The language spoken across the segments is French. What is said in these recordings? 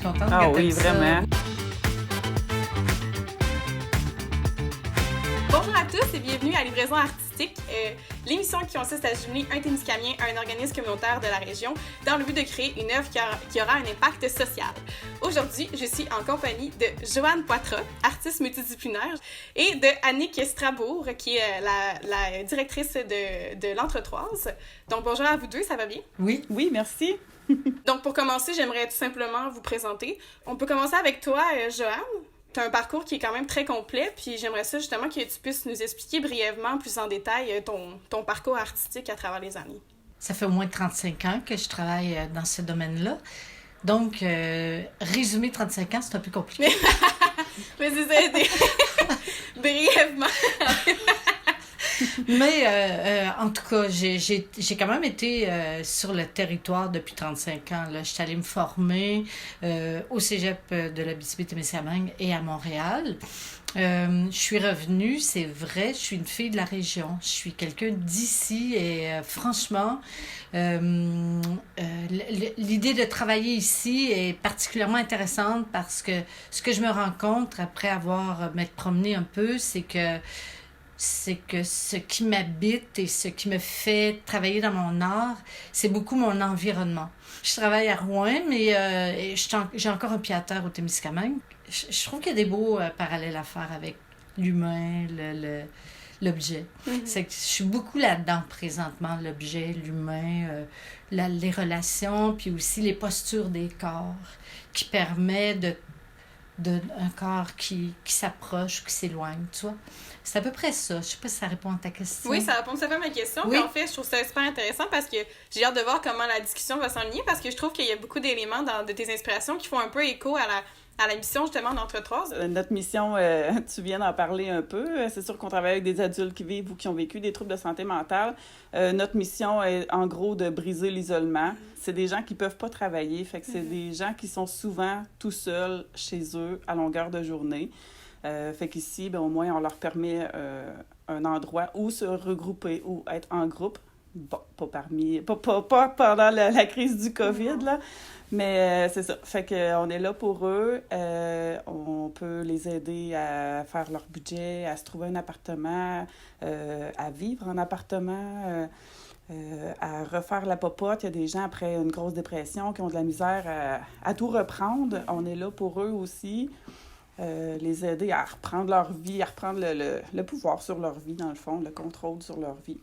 contente Ah que oui, t'aimes ça. vraiment. Bonjour à tous et bienvenue à Livraison artistique, l'émission qui consiste à jumeler un Témiscamien à un organisme communautaire de la région dans le but de créer une œuvre qui aura un impact social. Aujourd'hui, je suis en compagnie de Joanne Poitras, artiste multidisciplinaire, et de Annick Strabourg, qui est la directrice de l'Entretroise. Donc bonjour à vous deux, ça va bien? Oui, merci. Donc pour commencer, j'aimerais tout simplement vous présenter. On peut commencer avec toi, Joanne. Tu as un parcours qui est quand même très complet, puis j'aimerais ça justement que tu puisses nous expliquer brièvement, plus en détail, ton parcours artistique à travers les années. Ça fait au moins 35 ans que je travaille dans ce domaine-là. Donc, résumer 35 ans, c'est un peu compliqué. Mais c'est ça, brièvement. Mais en tout cas, j'ai quand même été sur le territoire depuis 35 ans. Là. Je suis allée me former au cégep de l'Abitibi-Témiscamingue et à Montréal. Je suis revenue, c'est vrai, je suis une fille de la région. Je suis quelqu'un d'ici et franchement, l'idée de travailler ici est particulièrement intéressante parce que ce que je me rends compte après m'être promenée un peu, c'est que ce qui m'habite et ce qui me fait travailler dans mon art, c'est beaucoup mon environnement. Je travaille à Rouen, mais j'ai encore un pied à terre au Témiscamingue. Je trouve qu'il y a des beaux parallèles à faire avec l'humain, l'objet. Mm-hmm. C'est que je suis beaucoup là-dedans présentement, l'objet, l'humain, les relations, puis aussi les postures des corps qui permettent un corps qui s'approche ou qui s'éloigne, tu vois. C'est à peu près ça. Je sais pas si ça répond à ta question. Oui, ça répond tout à fait à ma question. Oui. Puis en fait, je trouve ça super intéressant parce que j'ai hâte de voir comment la discussion va s'enligner parce que je trouve qu'il y a beaucoup d'éléments de tes inspirations qui font un peu écho à la mission justement d'Entretroise. Notre mission, tu viens d'en parler un peu. C'est sûr qu'on travaille avec des adultes qui vivent ou qui ont vécu des troubles de santé mentale. Notre mission est en gros de briser l'isolement. C'est des gens qui peuvent pas travailler, fait que c'est des gens qui sont souvent tout seuls chez eux à longueur de journée. Fait qu'ici, ben, au moins, on leur permet un endroit où se regrouper ou être en groupe. Bon, pas pendant la crise du COVID, là, mais c'est ça. Fait qu'on est là pour eux. On peut les aider à faire leur budget, à se trouver un appartement, à vivre en appartement, à refaire la popote. Il y a des gens après une grosse dépression qui ont de la misère à tout reprendre. On est là pour eux aussi. Les aider à reprendre leur vie, à reprendre le pouvoir sur leur vie, dans le fond, le contrôle sur leur vie.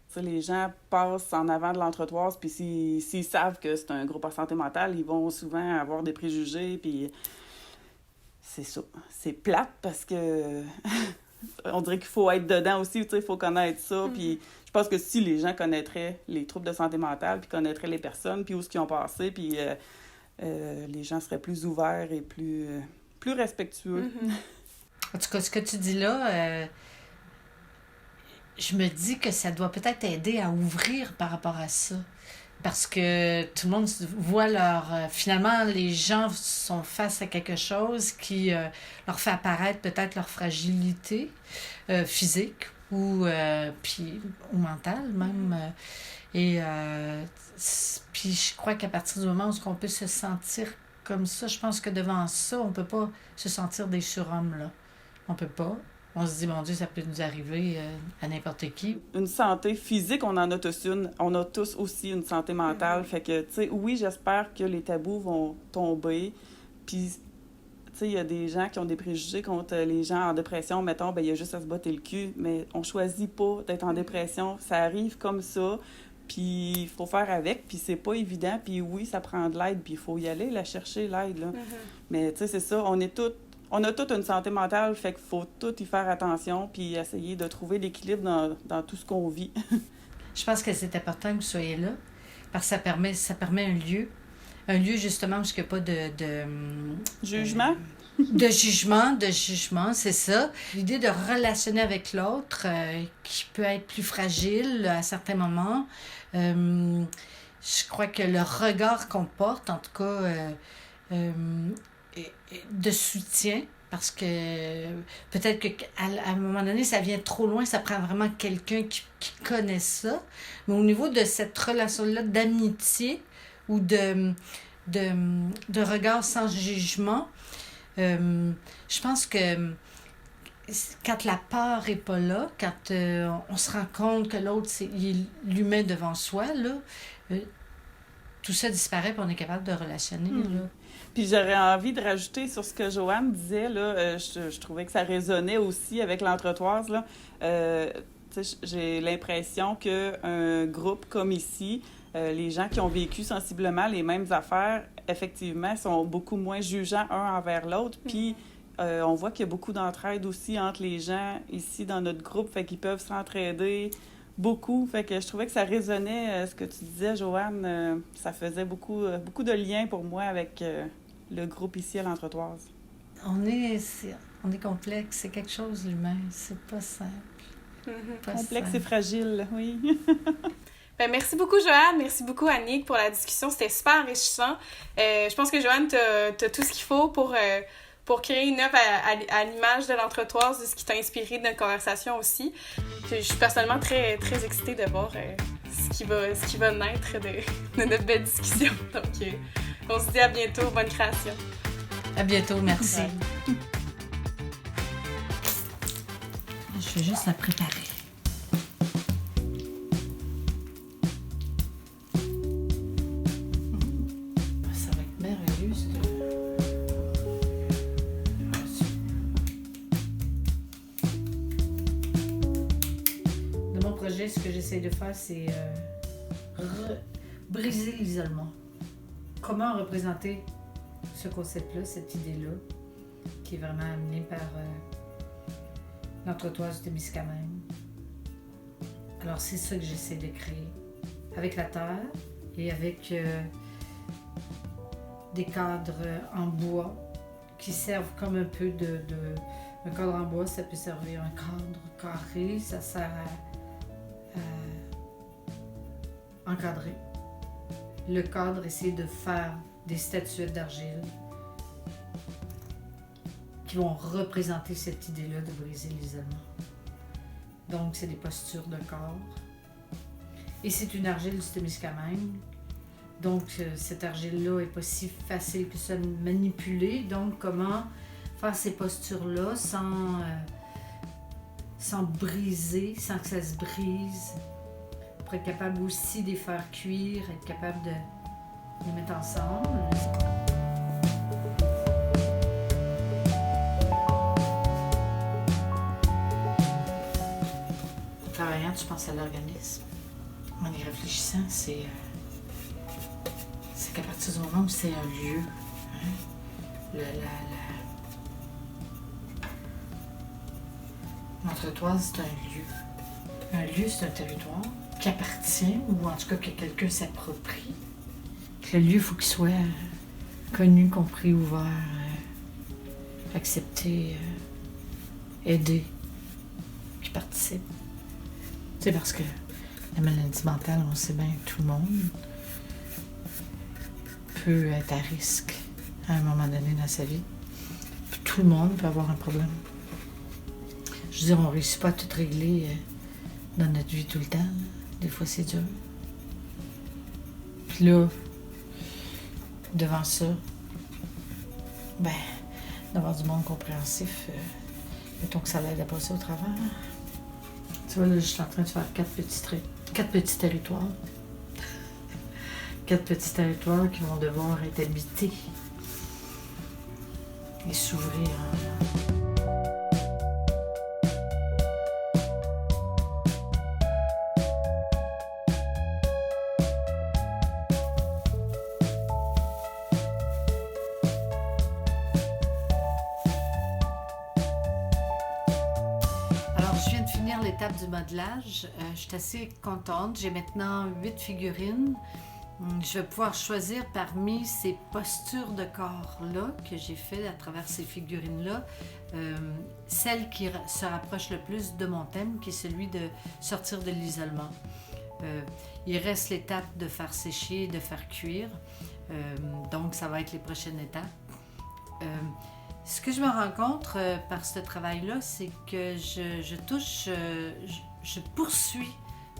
T'sais, les gens passent en avant de l'Entretroise, puis s'ils savent que c'est un groupe en santé mentale, ils vont souvent avoir des préjugés, puis c'est ça. C'est plate parce que on dirait qu'il faut être dedans aussi, il faut connaître ça, puis je pense que si les gens connaîtraient les troubles de santé mentale, puis connaîtraient les personnes, puis où ce qu'ils ont passé, puis les gens seraient plus ouverts et plus respectueux. En tout cas, ce que tu dis là, je me dis que ça doit peut-être aider à ouvrir par rapport à ça. Parce que tout le monde voit finalement, les gens sont face à quelque chose qui leur fait apparaître peut-être leur fragilité physique ou mentale même. Puis je crois qu'à partir du moment où on peut se sentir comme ça, je pense que devant ça, on peut pas se sentir des surhommes, là. On peut pas. On se dit, mon Dieu, ça peut nous arriver à n'importe qui. Une santé physique, on en a tous une. On a tous aussi une santé mentale. Fait que, tu sais, oui, j'espère que les tabous vont tomber. Puis, tu sais, il y a des gens qui ont des préjugés contre les gens en dépression. Mettons, ben il y a juste à se botter le cul. Mais on choisit pas d'être en dépression. Ça arrive comme ça. Puis il faut faire avec, puis c'est pas évident, puis oui, ça prend de l'aide, puis il faut y aller, la chercher, l'aide, là. Mais tu sais, c'est ça, on a toute une santé mentale, fait qu'il faut tout y faire attention, puis essayer de trouver l'équilibre dans tout ce qu'on vit. Je pense que c'est important que vous soyez là, parce que ça permet un lieu justement où il n'y a pas de Jugement? De jugement, c'est ça. L'idée de relationner avec l'autre, qui peut être plus fragile à certains moments. Je crois que le regard qu'on porte, en tout cas, de soutien, parce que peut-être qu'à un moment donné, ça vient trop loin, ça prend vraiment quelqu'un qui connaît ça. Mais au niveau de cette relation-là d'amitié ou de regard sans jugement. Je pense que quand la peur n'est pas là, quand on se rend compte que l'autre, il est l'humain devant soi, là, tout ça disparaît et on est capable de relationner. Là. Puis j'aurais envie de rajouter sur ce que Joanne disait, là, je trouvais que ça résonnait aussi avec l'entretoise, là. J'ai l'impression qu'un groupe comme ici, les gens qui ont vécu sensiblement les mêmes affaires, effectivement, sont beaucoup moins jugeants un envers l'autre. Puis on voit qu'il y a beaucoup d'entraide aussi entre les gens ici dans notre groupe, fait qu'ils peuvent s'entraider beaucoup. Fait que je trouvais que ça résonnait, ce que tu disais, Joanne. Ça faisait beaucoup de liens pour moi avec le groupe ici à l'Entretoise. On est complexe, c'est quelque chose, l'humain. C'est pas simple. Complexe et fragile, oui. Ben, merci beaucoup, Joanne. Merci beaucoup, Annick, pour la discussion. C'était super enrichissant. Je pense que, Joanne, t'as tout ce qu'il faut pour créer une œuvre à l'image de l'Entretoise, de ce qui t'a inspiré de notre conversation aussi. Je suis personnellement très, très excitée de voir ce qui va naître de notre belle discussion. Donc, on se dit à bientôt. Bonne création. À bientôt. Merci. Ouais. Je vais juste la préparer. Ça va être merveilleux, ce que... De mon projet, ce que j'essaie de faire, c'est briser l'isolement. Comment représenter ce concept-là, cette idée-là, qui est vraiment amenée par l'Entretoise du Témiscamingue. Alors, c'est ça que j'essaie de créer. Avec la terre et avec des cadres en bois qui servent comme un peu de... Un cadre en bois, ça peut servir un cadre carré, ça sert à encadrer. Le cadre essaie de faire des statuettes d'argile qui vont représenter cette idée-là de briser l'isolement. Donc, c'est des postures de corps. Et c'est une argile du Témiscamingue. Donc, cette argile-là n'est pas si facile que ça de manipuler. Donc, comment faire ces postures-là sans briser, sans que ça se brise, pour être capable aussi de les faire cuire, être capable de les mettre ensemble. En travaillant, tu penses à l'organisme. En y réfléchissant, c'est qu'à partir du moment où c'est un lieu, hein, l'Entretoise, c'est un lieu. Un lieu, c'est un territoire qui appartient, ou en tout cas que quelqu'un s'approprie. Le lieu, il faut qu'il soit connu, compris, ouvert, accepté, aidé, qui participe. C'est parce que la maladie mentale, on sait bien que tout le monde peut être à risque à un moment donné dans sa vie. Puis tout le monde peut avoir un problème. Je veux dire, on ne réussit pas à tout régler dans notre vie tout le temps. Des fois, c'est dur. Puis là, devant ça, d'avoir du monde compréhensif, mettons que ça l'aide à passer au travers. Tu vois, là, je suis en train de faire 4 petits territoires. 4 petits territoires qui vont devoir être habités et s'ouvrir. L'étape du modelage, je suis assez contente. J'ai maintenant 8 figurines. Je vais pouvoir choisir parmi ces postures de corps-là que j'ai fait à travers ces figurines-là, celle qui se rapproche le plus de mon thème, qui est celui de sortir de l'isolement. Il reste l'étape de faire sécher et de faire cuire. Donc, ça va être les prochaines étapes. Ce que je me rends compte par ce travail-là, c'est que je poursuis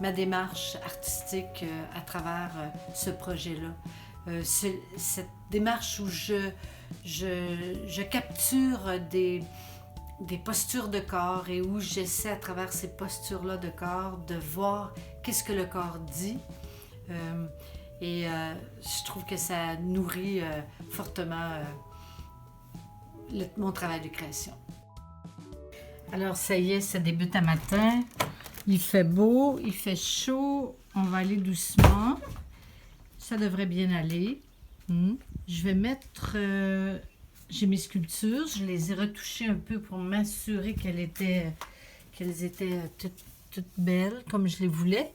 ma démarche artistique à travers ce projet-là. c'est cette démarche où je capture des postures de corps et où j'essaie à travers ces postures-là de corps de voir qu'est-ce que le corps dit. Je trouve que ça nourrit fortement mon travail de création. Alors ça y est, ça débute à matin. Il fait beau, il fait chaud. On va aller doucement. Ça devrait bien aller. Je vais mettre... j'ai mes sculptures. Je les ai retouchées un peu pour m'assurer qu'elles étaient toutes belles, comme je les voulais.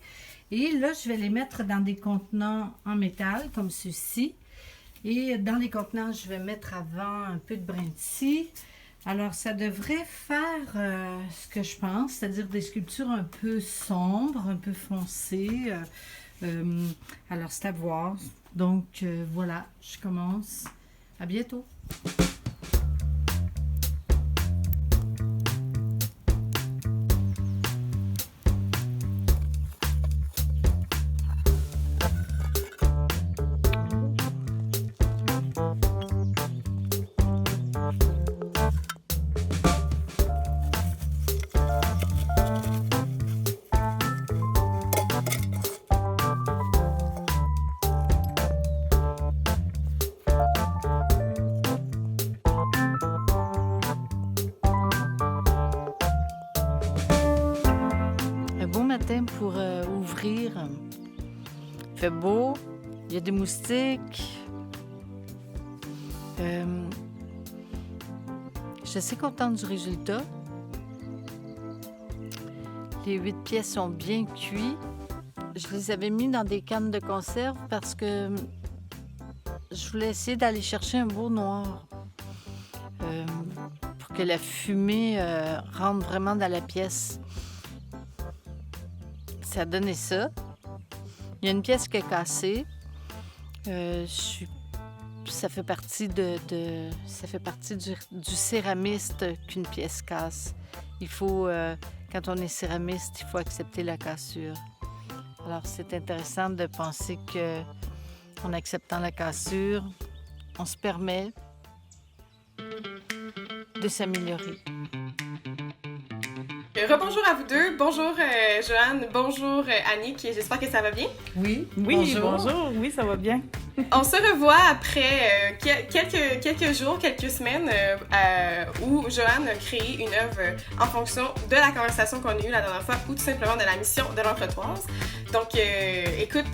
Et là, je vais les mettre dans des contenants en métal, comme ceux-ci. Et dans les contenants, je vais mettre avant un peu de brin de scie. Alors, ça devrait faire ce que je pense, c'est-à-dire des sculptures un peu sombres, un peu foncées. Alors, c'est à voir. Donc, voilà, je commence. À bientôt! Pour ouvrir. Il fait beau, il y a des moustiques. Je suis assez contente du résultat. Les 8 pièces sont bien cuites. Je les avais mis dans des cannes de conserve parce que je voulais essayer d'aller chercher un beau noir pour que la fumée rentre vraiment dans la pièce. Ça a donné ça. Il y a une pièce qui est cassée. Ça fait partie ça fait partie du céramiste qu'une pièce casse. Il faut, quand on est céramiste, il faut accepter la cassure. Alors, c'est intéressant de penser qu'en acceptant la cassure, on se permet de s'améliorer. Rebonjour à vous deux. Bonjour Joanne, bonjour Annick. J'espère que ça va bien. Oui, bonjour. Oui, ça va bien. On se revoit après quelques jours, quelques semaines où Joanne a créé une œuvre en fonction de la conversation qu'on a eue la dernière fois ou tout simplement de la mission de l'Entretoise. Donc, écoute,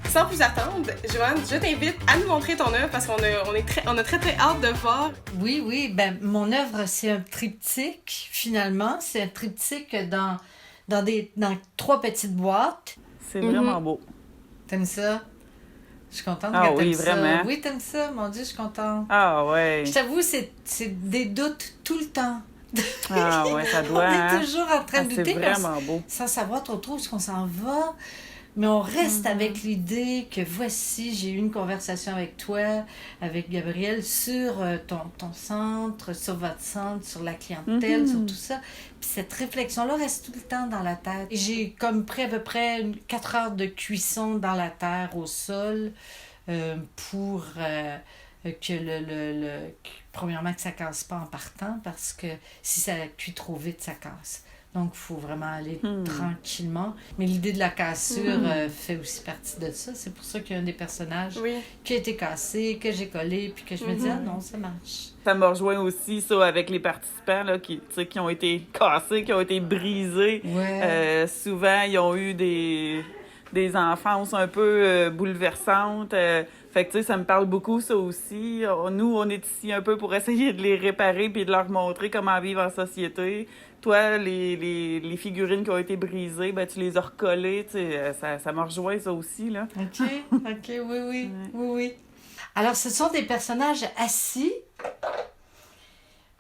sans plus attendre, Joanne, je t'invite à nous montrer ton œuvre parce qu'on a très hâte de voir. Oui, ben mon œuvre, c'est un triptyque, finalement. C'est un triptyque dans 3 petites boîtes. C'est vraiment beau. T'aimes ça? Je suis contente que t'aimes ça. Vraiment. Oui, t'aimes ça? Mon Dieu, je suis contente. Ah ouais. Je t'avoue, c'est des doutes tout le temps. Ah ouais, ça doit. On est toujours en train de douter. C'est vraiment beau. Sans savoir trop où est-ce qu'on s'en va. Mais on reste avec l'idée que voici, j'ai eu une conversation avec toi, avec Gabriel, sur ton centre, sur votre centre, sur la clientèle, sur tout ça. Puis cette réflexion-là reste tout le temps dans la tête. Et j'ai comme pris à peu près 4 heures de cuisson dans la terre, au sol, pour que premièrement, que ça casse pas en partant, parce que si ça cuit trop vite, ça casse. Donc, il faut vraiment aller tranquillement. Mais l'idée de la cassure fait aussi partie de ça. C'est pour ça qu'il y a un des personnages qui a été cassé, que j'ai collé, puis que je me dis, ah non, ça marche. Ça me rejoint aussi, ça, avec les participants là, qui ont été cassés, qui ont été brisés. Ouais. Souvent, ils ont eu des enfances un peu bouleversantes. Fait que, tu sais, ça me parle beaucoup, ça aussi. Nous, on est ici un peu pour essayer de les réparer puis de leur montrer comment vivre en société. Toi, les figurines qui ont été brisées, ben, tu les as recollées, tu sais, ça me rejoint, ça aussi, là. OK, oui. Alors, ce sont des personnages assis,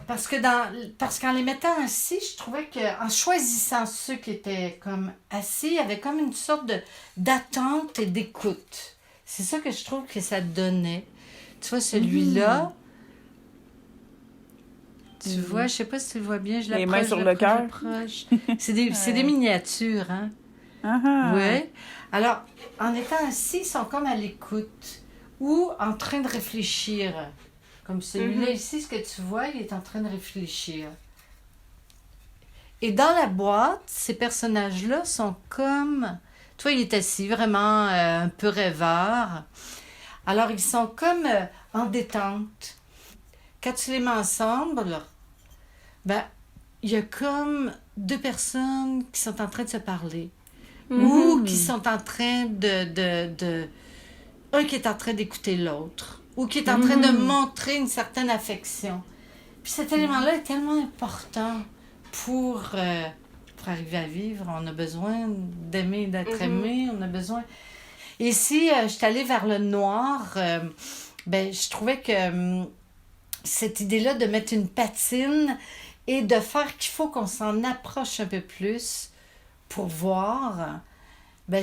parce qu'en les mettant assis, je trouvais qu'en choisissant ceux qui étaient comme assis, il y avait comme une sorte d'attente et d'écoute. C'est ça que je trouve que ça donnait. Tu vois, celui-là... Tu vois, je sais pas si tu le vois bien, je l'approche. Les mains sur le cœur. C'est des miniatures, hein? Ah. Ouais. Alors, en étant assis, ils sont comme à l'écoute. ou en train de réfléchir. Comme celui-là ici, ce que tu vois, il est en train de réfléchir. Et dans la boîte, ces personnages-là sont comme... Toi, il est assis, vraiment un peu rêveur. Alors, ils sont comme en détente. Quand tu les mets ensemble, ben, il y a comme deux personnes qui sont en train de se parler. Ou qui sont en train de... Un qui est en train d'écouter l'autre. Ou qui est en train de montrer une certaine affection. Puis cet élément-là est tellement important pour arriver à vivre. On a besoin d'aimer, d'être aimé. On a besoin... Et si je suis allée vers le noir, je trouvais que cette idée-là de mettre une patine et de faire qu'il faut qu'on s'en approche un peu plus pour voir,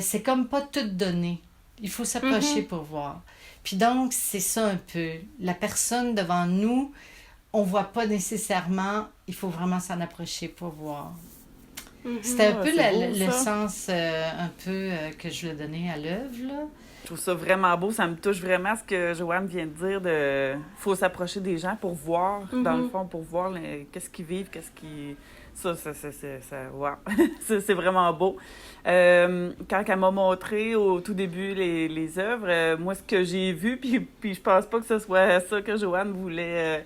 c'est comme pas tout donné. Il faut s'approcher pour voir. Puis donc, c'est ça un peu. La personne devant nous, on voit pas nécessairement, il faut vraiment s'en approcher pour voir. C'était un peu le sens un peu que je voulais donner à l'œuvre, là. Je trouve ça vraiment beau. Ça me touche vraiment ce que Joanne vient de dire. Faut s'approcher des gens pour voir, dans le fond, pour voir qu'est-ce qu'ils vivent, qu'est-ce qui... Ça, wow. C'est vraiment beau. Quand elle m'a montré au tout début les œuvres, moi, ce que j'ai vu, puis je pense pas que ce soit ça que Joanne voulait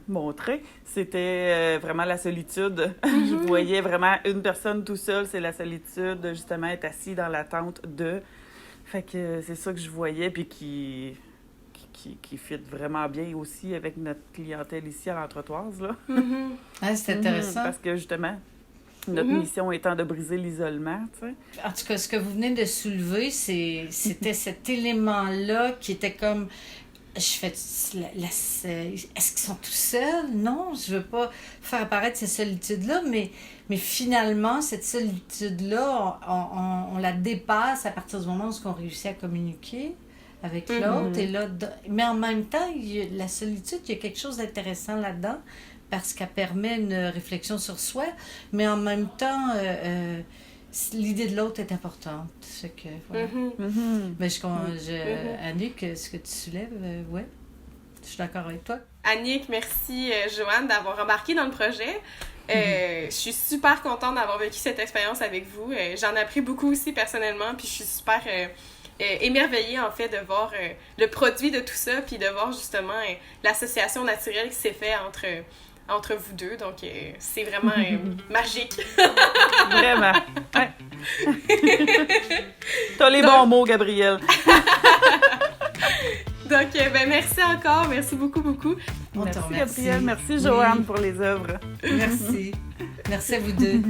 montrer, c'était vraiment la solitude. Je voyais vraiment une personne tout seule, c'est la solitude, justement, être assis dans l'attente de... Fait que c'est ça que je voyais, puis qui fit vraiment bien aussi avec notre clientèle ici à l'Entretoise, là. Ah, c'est intéressant. Parce que, justement, notre mission étant de briser l'isolement, tu sais. En tout cas, ce que vous venez de soulever, c'était cet élément-là qui était comme... est-ce qu'ils sont tout seuls? Non, je veux pas faire apparaître cette solitude-là, mais finalement, cette solitude-là, on la dépasse à partir du moment où on réussit à communiquer avec l'autre. Et là, mais en même temps, la solitude, il y a quelque chose d'intéressant là-dedans, parce qu'elle permet une réflexion sur soi, mais en même temps... l'idée de l'autre est importante. Fait que, voilà. Mais Annick, ce que tu soulèves, ouais, je suis d'accord avec toi. Annick, merci Joanne d'avoir embarqué dans le projet. Je suis super contente d'avoir vécu cette expérience avec vous. J'en ai appris beaucoup aussi personnellement, puis je suis super émerveillée en fait de voir le produit de tout ça, puis de voir justement l'association naturelle qui s'est faite entre vous deux. Donc, c'est vraiment magique. Vraiment. Ouais. T'as les bons mots, Gabrielle. Donc, merci encore. Merci beaucoup, beaucoup. Merci, Gabrielle. Merci, Joanne, pour les œuvres. Merci. Merci à vous deux.